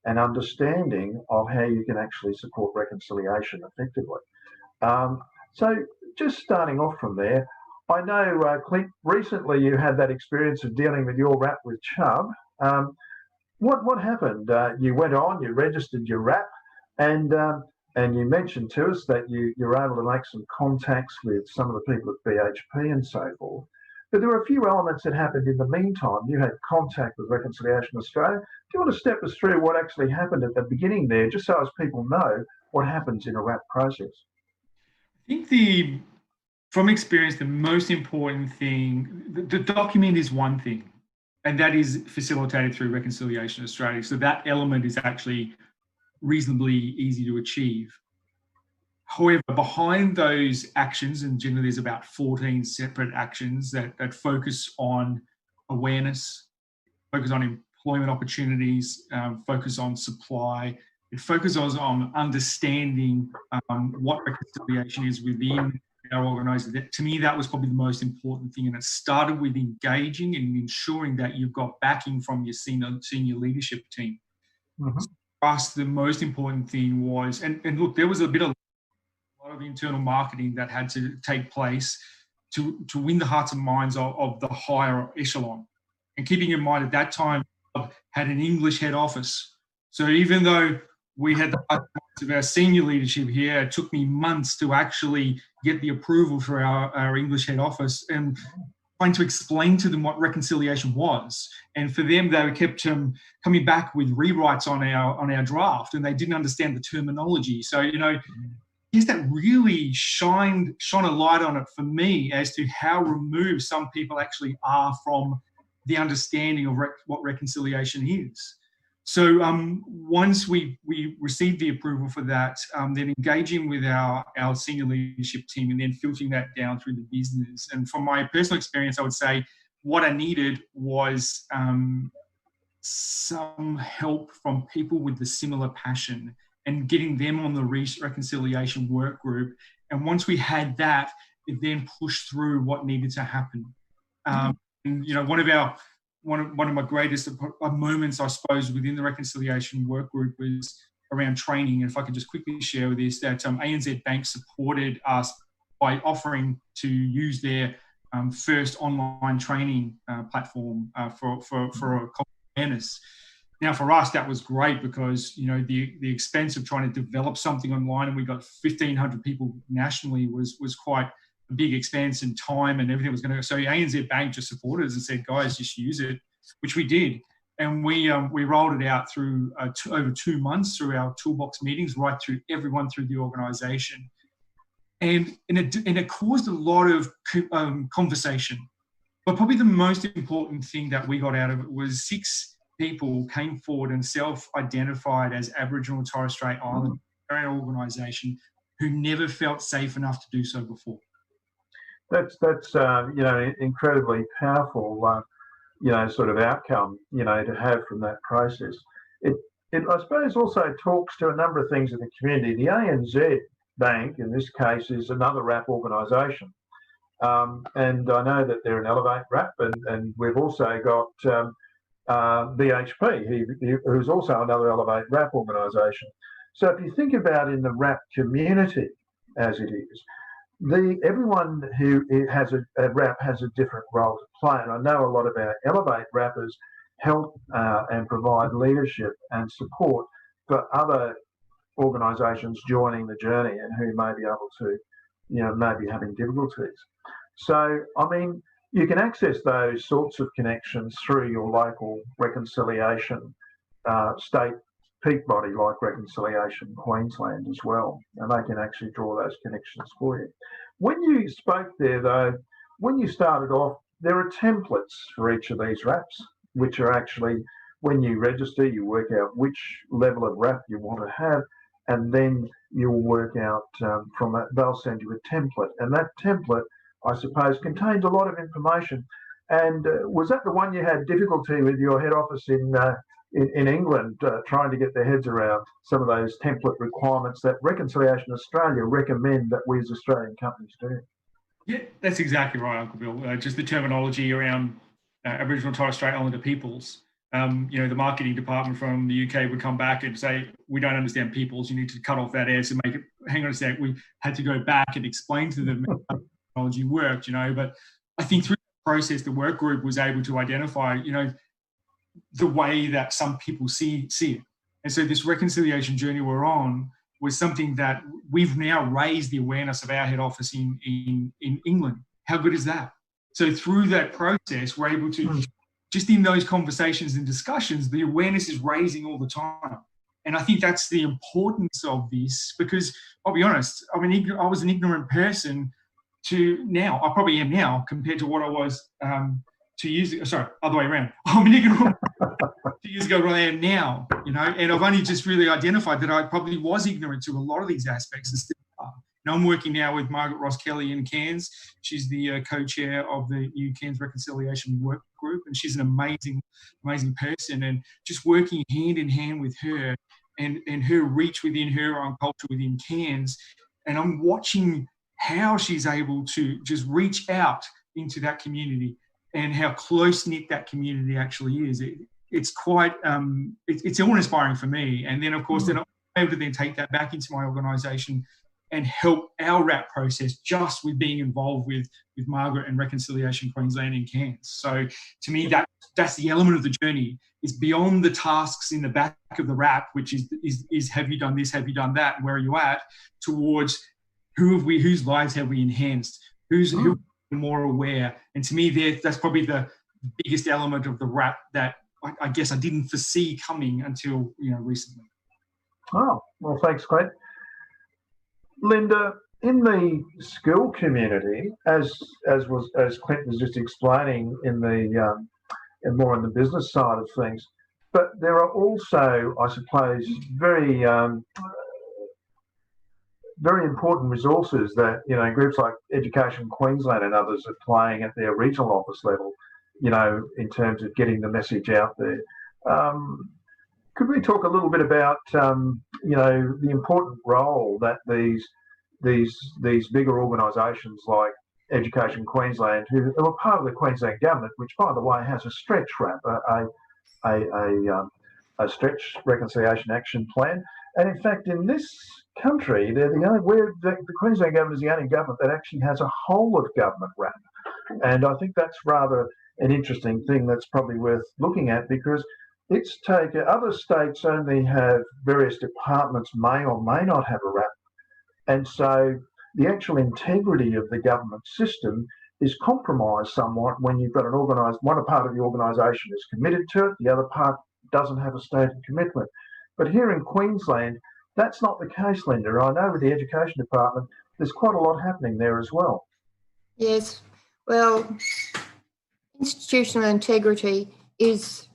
and understanding of how you can actually support reconciliation effectively. So just starting off from there, I know, Clint, recently you had that experience of dealing with your RAP with Chubb. What happened? You went on, you registered your RAP, and you mentioned to us that you were able to make some contacts with some of the people at BHP and so forth. But there were a few elements that happened in the meantime. You had contact with Reconciliation Australia. Do you want to step us through what actually happened at the beginning there, just so as people know what happens in a RAP process? I think from experience, the most important thing, the document is one thing, and that is facilitated through Reconciliation Australia. So that element is actually reasonably easy to achieve. However, behind those actions, and generally there's about 14 separate actions that focus on awareness, focus on employment opportunities, focus on supply. It focuses on understanding what reconciliation is within our organisation. To me, that was probably the most important thing, and it started with engaging and ensuring that you've got backing from your senior leadership team. Mm-hmm. So for us, the most important thing was, and look, there was a lot of internal marketing that had to take place to win the hearts and minds of the higher echelon. And keeping in mind at that time, had an English head office. So even though we had the hearts of our senior leadership here, it took me months to actually get the approval for our English head office and trying to explain to them what reconciliation was. And for them, they kept coming back with rewrites on our draft, and they didn't understand the terminology. So, I guess that really shone a light on it for me as to how removed some people actually are from the understanding of what reconciliation is. So once we received the approval for that, then engaging with our senior leadership team and then filtering that down through the business. And from my personal experience, I would say what I needed was some help from people with the similar passion and getting them on the reconciliation work group. And once we had that, it then pushed through what needed to happen. And one of my greatest moments, I suppose, within the reconciliation work group was around training. And if I could just quickly share with this, that ANZ Bank supported us by offering to use their first online training platform for awareness. Now, for us, that was great because, the expense of trying to develop something online, and we got 1,500 people nationally, was quite a big expense and time, and everything was going to go. So ANZ Bank just supported us and said, guys, just use it, which we did. And we rolled it out through over 2 months through our toolbox meetings, right through everyone through the organisation. And it caused a lot of conversation. But probably the most important thing that we got out of it was 6 people came forward and self-identified as Aboriginal and Torres Strait Islander in our organisation who never felt safe enough to do so before. That's incredibly powerful, sort of outcome, to have from that process. It I suppose also talks to a number of things in the community. The ANZ Bank, in this case, is another RAP organisation. And I know that they're an Elevate RAP, and we've also got BHP, who's also another Elevate RAP organisation. So if you think about in the RAP community as it is, everyone who has a RAP has a different role to play. And I know a lot of our Elevate RAPers help and provide leadership and support for other organisations joining the journey and who may be able to, maybe having difficulties. So, I mean, you can access those sorts of connections through your local reconciliation state peak body like Reconciliation Queensland as well, and they can actually draw those connections for you. When you spoke there though, when you started off, there are templates for each of these RAPs, which are actually, when you register, you work out which level of RAP you want to have, and then you'll work out from that, they'll send you a template, and that template, I suppose, contains a lot of information. And was that the one you had difficulty with your head office in England, trying to get their heads around some of those template requirements that Reconciliation Australia recommend that we as Australian companies do? Yeah, that's exactly right, Uncle Bill. Just the terminology around Aboriginal and Torres Strait Islander peoples. You know, the marketing department from the UK would come back and say, we don't understand peoples, you need to cut off that S and make it, hang on a sec, we had to go back and explain to them how technology worked, you know. But I think through the process, the work group was able to identify, you know, the way that some people see it. And so this reconciliation journey we're on was something that we've now raised the awareness of our head office in England. How good is that? So through that process, we're able to, just in those conversations and discussions, the awareness is raising all the time. And I think that's the importance of this, because I'll be honest, I was an ignorant person to now, I probably am now compared to what I was 2 years ago, sorry, other way around. I'm an ignorant 2 years ago what I am now, you know, and I've only just really identified that I probably was ignorant to a lot of these aspects and still are. Now I'm working now with Margaret Ross Kelly in Cairns. She's the co-chair of the New Cairns Reconciliation Work Group, and she's an amazing, amazing person, and just working hand in hand with her and her reach within her own culture within Cairns. And I'm watching how she's able to just reach out into that community and how close-knit that community actually is. It's quite, it's awe-inspiring for me. And then, of course, then I'm able to then take that back into my organisation and help our RAP process just with being involved with Margaret and Reconciliation Queensland in Cairns. So to me, that's the element of the journey. It's beyond the tasks in the back of the RAP, which is have you done this, have you done that, and where are you at, towards whose lives have we enhanced, who are more aware. And to me, that's probably the biggest element of the RAP that I guess I didn't foresee coming until, you know, recently. Oh, well, thanks, Clint. Linda, in the school community, as Clint was just explaining in the more on the business side of things, but there are also, I suppose, very important resources that, you know, groups like Education Queensland and others are playing at their regional office level, you know, in terms of getting the message out there. Could we talk a little bit about, you know, the important role that these bigger organisations like Education Queensland, who are part of the Queensland government, which, by the way, has a stretch RAP, a stretch reconciliation action plan, and in fact, in this country, they're the Queensland government is the only government that actually has a whole of government RAP, and I think that's rather an interesting thing that's probably worth looking at, because it's taken, other states only have various departments may or may not have a RAP, and so the actual integrity of the government system is compromised somewhat when you've got one part of the organisation is committed to it, the other part doesn't have a stated commitment. But here in Queensland, that's not the case, Linda. I know with the Education Department, there's quite a lot happening there as well. Yes, well, institutional integrity is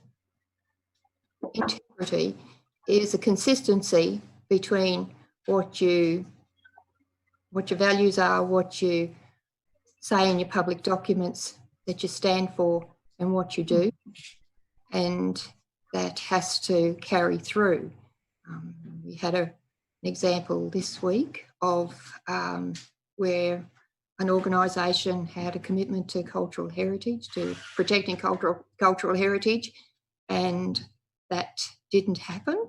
a consistency between what your values are, what you say in your public documents that you stand for, and what you do, and that has to carry through. We had an example this week of where an organisation had a commitment to cultural heritage, to protecting cultural heritage, and that didn't happen.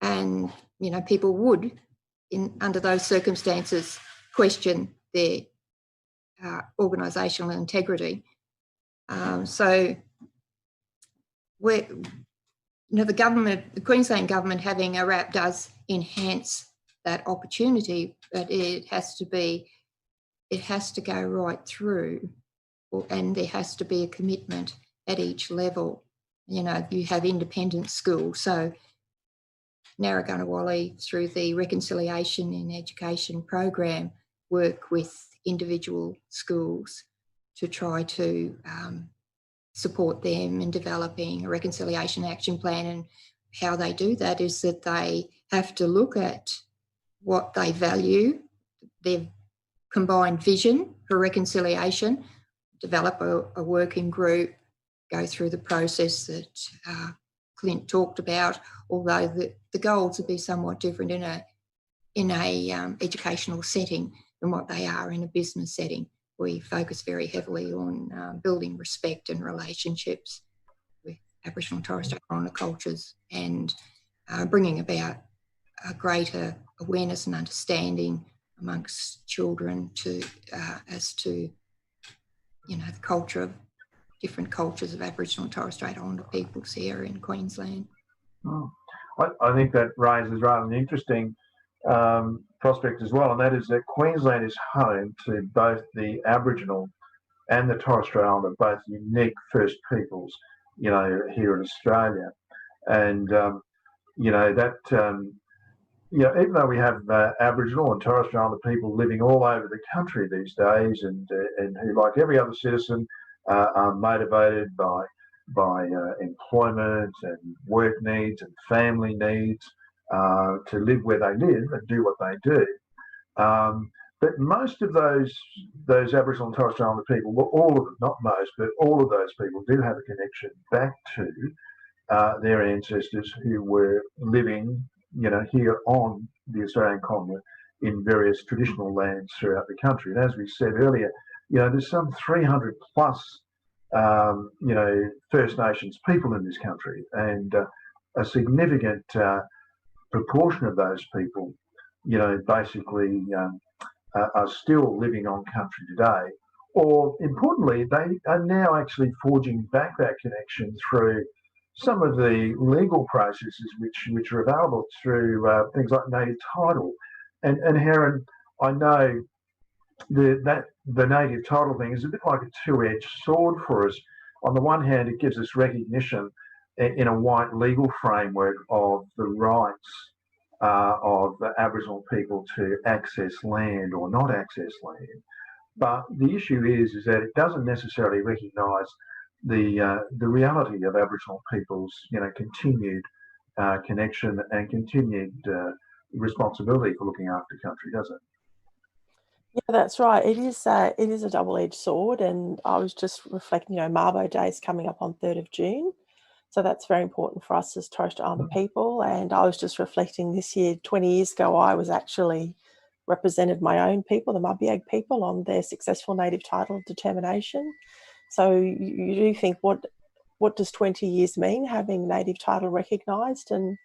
And, you know, people would, under those circumstances, question their organisational integrity. So the Queensland government having a RAP does enhance that opportunity, but it has to go right through and there has to be a commitment at each level. You know, you have independent schools. So Narragansett through the Reconciliation in Education program work with individual schools to try to support them in developing a reconciliation action plan. And how they do that is that they have to look at what they value, their combined vision for reconciliation, develop a working group, go through the process that Clint talked about, although the goals would be somewhat different in a educational setting than what they are in a business setting. We focus very heavily on building respect and relationships with Aboriginal and Torres Strait Islander cultures and bringing about a greater awareness and understanding amongst children as to, you know, the culture of different cultures of Aboriginal and Torres Strait Islander peoples here in Queensland. I think that raises rather an interesting prospect as well, and that is that Queensland is home to both the Aboriginal and the Torres Strait Islander, both unique First Peoples, you know, here in Australia. And, you know, that, you know, even though we have Aboriginal and Torres Strait Islander people living all over the country these days and who, like every other citizen, are motivated by employment and work needs and family needs to live where they live and do what they do. But most of those Aboriginal and Torres Strait Islander people, well, all of them, not most, but all of those people do have a connection back to their ancestors who were living, you know, here on the Australian continent in various traditional lands throughout the country. And as we said earlier, you know, there's some 300 plus, you know, First Nations people in this country, and a significant proportion of those people, you know, basically are still living on country today. Or importantly, they are now actually forging back that connection through some of the legal processes which are available through things like native title. And Heren, I know that the native title thing is a bit like a two-edged sword for us. On the one hand, it gives us recognition in a white legal framework of the rights of the Aboriginal people to access land or not access land. But the issue is that it doesn't necessarily recognise the reality of Aboriginal people's, you know, continued connection and continued responsibility for looking after country, does it? Yeah, that's right. It is a double-edged sword, and I was just reflecting, you know, Mabo Day is coming up on 3rd of June. So that's very important for us as Torres Strait Islander people. And I was just reflecting this year, 20 years ago, I was actually represented my own people, the Mubiag people, on their successful native title determination. So you do think, what does 20 years mean, having native title recognised? And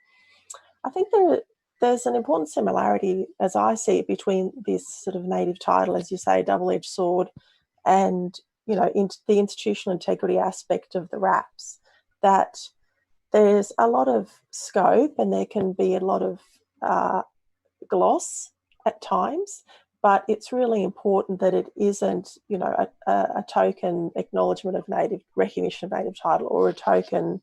I think there's an important similarity, as I see it, between this sort of native title, as you say, double-edged sword, and, you know, the institutional integrity aspect of the RAPs. That there's a lot of scope and there can be a lot of gloss at times, but it's really important that it isn't, you know, a token acknowledgement of recognition of native title or a token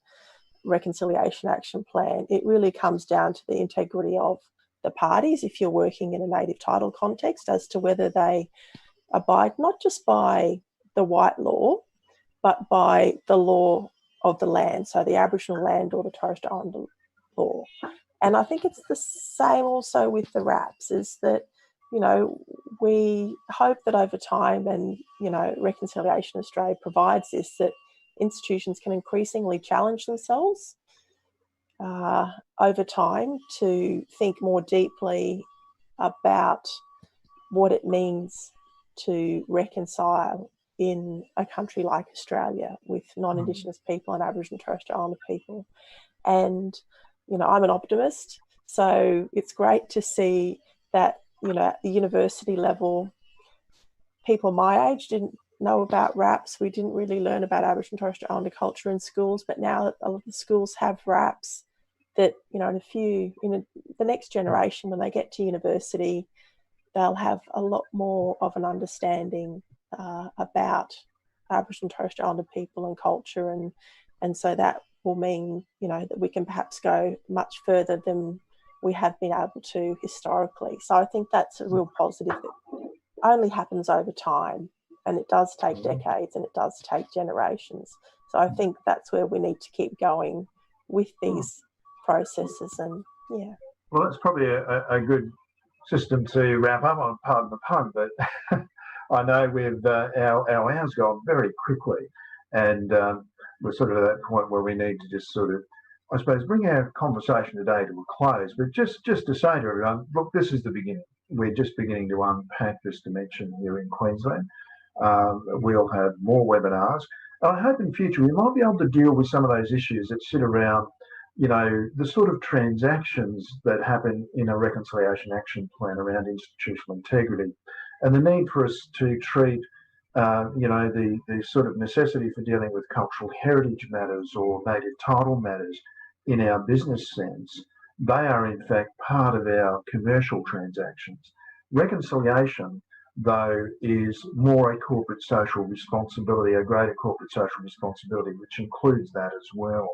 reconciliation action plan. It really comes down to the integrity of the parties, if you're working in a native title context, as to whether they abide not just by the white law, but by the law of the land, so the Aboriginal land or the Torres Strait Islander law. And I think it's the same also with the RAPs, is that, you know, we hope that over time, and, you know, Reconciliation Australia provides this, that institutions can increasingly challenge themselves over time to think more deeply about what it means to reconcile in a country like Australia with non-Indigenous people and Aboriginal and Torres Strait Islander people. And, you know, I'm an optimist, so it's great to see that, you know, at the university level, people my age didn't know about RAPs. We didn't really learn about Aboriginal and Torres Strait Islander culture in schools, but now a lot of the schools have RAPs that, you know, the next generation, when they get to university, they'll have a lot more of an understanding about Aboriginal and Torres Strait Islander people and culture, and so that will mean, you know, that we can perhaps go much further than we have been able to historically. So I think that's a real positive that only happens over time, and it does take decades and it does take generations. So I think that's where we need to keep going with these processes. And yeah. Well, that's probably a good system to wrap up on, pardon the pun, but I know we've our hour's gone very quickly, and we're sort of at that point where we need to just sort of, I suppose, bring our conversation today to a close. But just to say to everyone, look, this is the beginning. We're just beginning to unpack this dimension here in Queensland. We'll have more webinars. And I hope in future we might be able to deal with some of those issues that sit around, you know, the sort of transactions that happen in a reconciliation action plan around institutional integrity, and the need for us to treat, you know, the sort of necessity for dealing with cultural heritage matters or native title matters in our business sense. They are in fact part of our commercial transactions. Reconciliation, though, is more a corporate social responsibility, a greater corporate social responsibility, which includes that as well.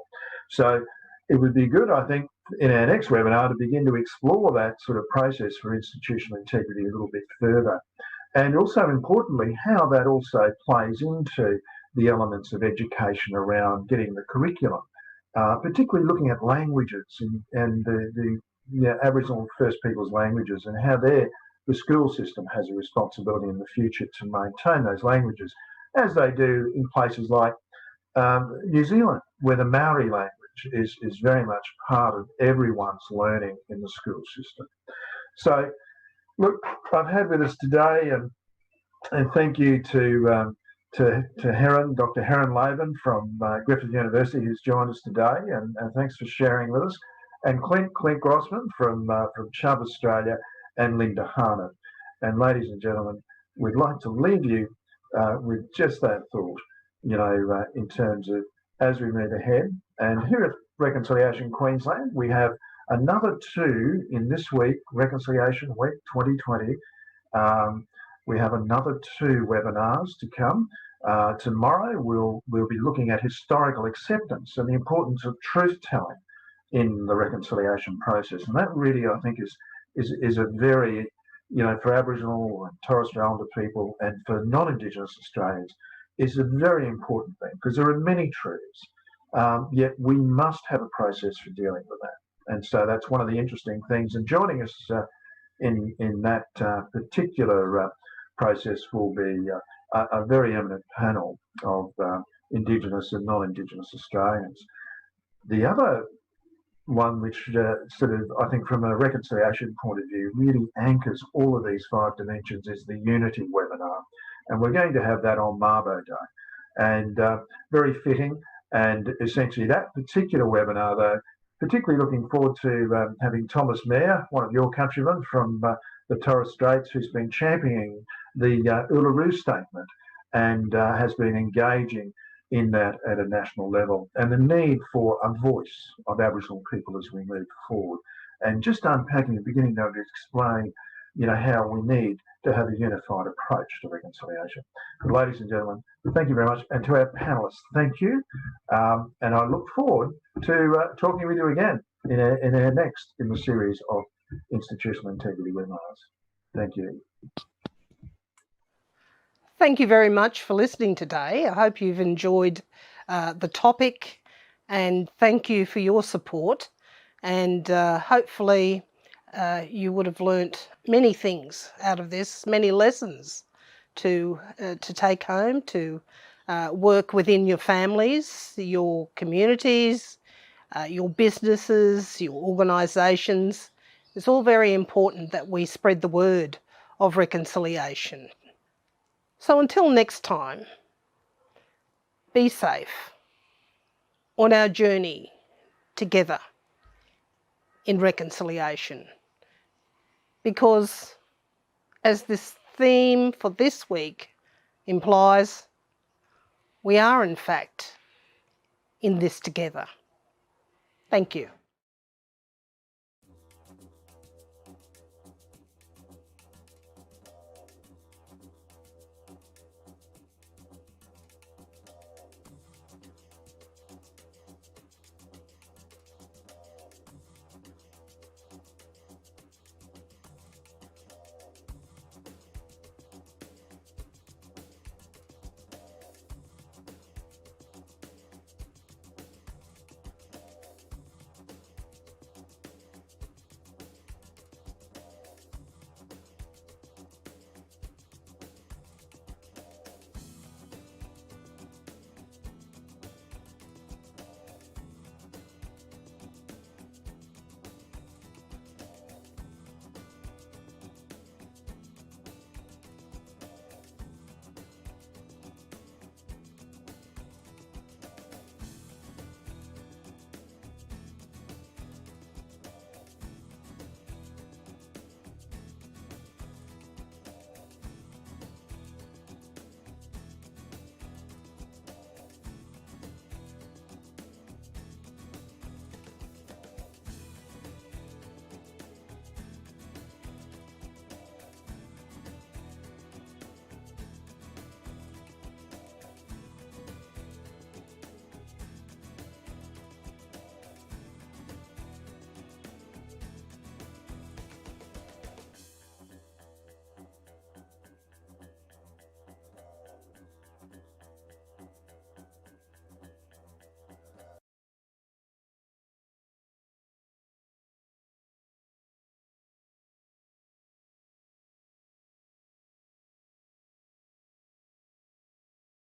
So it would be good, I think, in our next webinar to begin to explore that sort of process for institutional integrity a little bit further. And also importantly, how that also plays into the elements of education around getting the curriculum, particularly looking at languages and the Aboriginal First Peoples languages, and how the school system has a responsibility in the future to maintain those languages, as they do in places like New Zealand, where the Maori language is very much part of everyone's learning in the school system. So, look, I've had with us today, and thank you to Heron, Dr. Heron Laban from Griffith University, who's joined us today, and thanks for sharing with us, and Clint Grossman from Chubb Australia, and Linda Harnett. And ladies and gentlemen, we'd like to leave you with just that thought, you know, in terms of as we move ahead. And here at Reconciliation Queensland, we have another 2 in this week, Reconciliation Week 2020. We have another 2 webinars to come. Tomorrow we'll be looking at historical acceptance and the importance of truth-telling in the reconciliation process. And that really, I think, is a very, you know, for Aboriginal and Torres Strait Islander people and for non-Indigenous Australians, is a very important thing, because there are many truths, yet we must have a process for dealing with that. And so that's one of the interesting things. And joining us in that particular process will be a very eminent panel of Indigenous and non-Indigenous Australians. The other one which sort of, I think from a reconciliation point of view, really anchors all of these 5 dimensions is the Unity webinar. And we're going to have that on Mabo Day. And very fitting. And essentially that particular webinar, though, particularly looking forward to having Thomas Mayer, one of your countrymen from the Torres Straits, who's been championing the Uluru Statement and has been engaging in that at a national level, and the need for a voice of Aboriginal people as we move forward. And just unpacking and beginning to explain, you know, how we need to have a unified approach to reconciliation. But ladies and gentlemen, thank you very much. And to our panelists, thank you. And I look forward to talking with you again in our next in the series of institutional integrity webinars. Thank you. Thank you very much for listening today. I hope you've enjoyed the topic, and thank you for your support. And hopefully you would have learnt many things out of this, many lessons to take home, to work within your families, your communities, your businesses, your organisations. It's all very important that we spread the word of reconciliation. So until next time, be safe on our journey together in reconciliation. Because as this theme for this week implies, we are in fact in this together. Thank you.